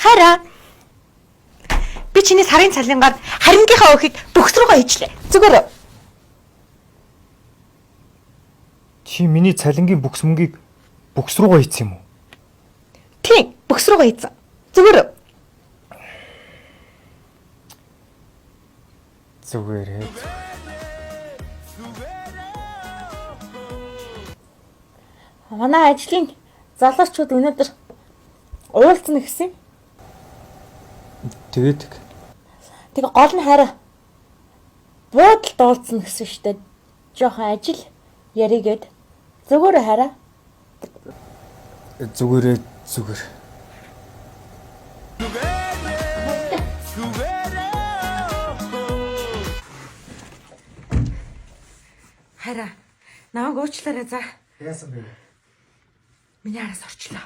Хараа. Би чиний сарын цалингаар харингийнхаа өхийг бөхс рүүгээ хийчлээ. Зүгээр. Чи миний цалингийн бүкс мөнгийг бүкс руугаа хийсэн юм уу? Тийм, бөхс рүүгээ хийсэн. Зүгээр. Зүгээрээ. Манай ажлын залуучууд өнөөдөр уулзна гэсэн. Тэгээд Тэгээ гол нь хараа. Буудалд уулзна гэсэн штэ. Жохон ажил яригээд зүгээр хараа. зүгээрээ зүгээр. Хараа. Намайг уучлаарай за. Яасан бэ? Миний араас орчлоо.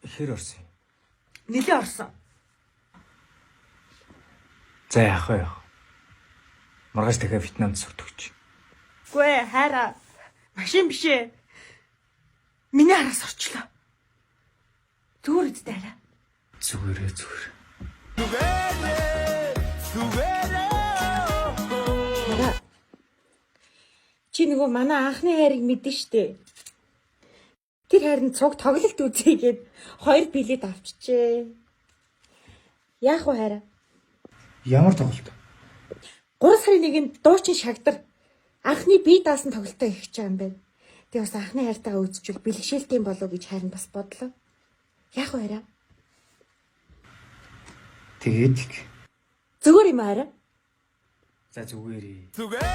Хэр орсон юм? Нилээ орсон. За яах вэ? Маргааш дахиад Вьетнамд сурдаг чи. Гүй хараа. Машин биш ээ. Миний араас орчлоо. Зүгээр үстэй хараа. Зүгээрээ зүгээр. Хараа. Чи нөгөө манай анхны хайрыг мэдэн штэ. Тэр хайрын цуг тоглолт үзьгээд 2 билет авчижээ. Яах вэ хараа? Ямар тоглолт? 3 сарын 1-нд дуучин шагдар анхны бие даасан тоглолтоо хийх гэж байгаа юм байна. Тэгээ бас анхны хайртайгаа үзчихвэл бэлгшээлтэй болов гэж харин бас бодлоо. Яах вэ хараа? Тэгээд Зүгээр юм хараа. за зүгээрээ. Зүгээр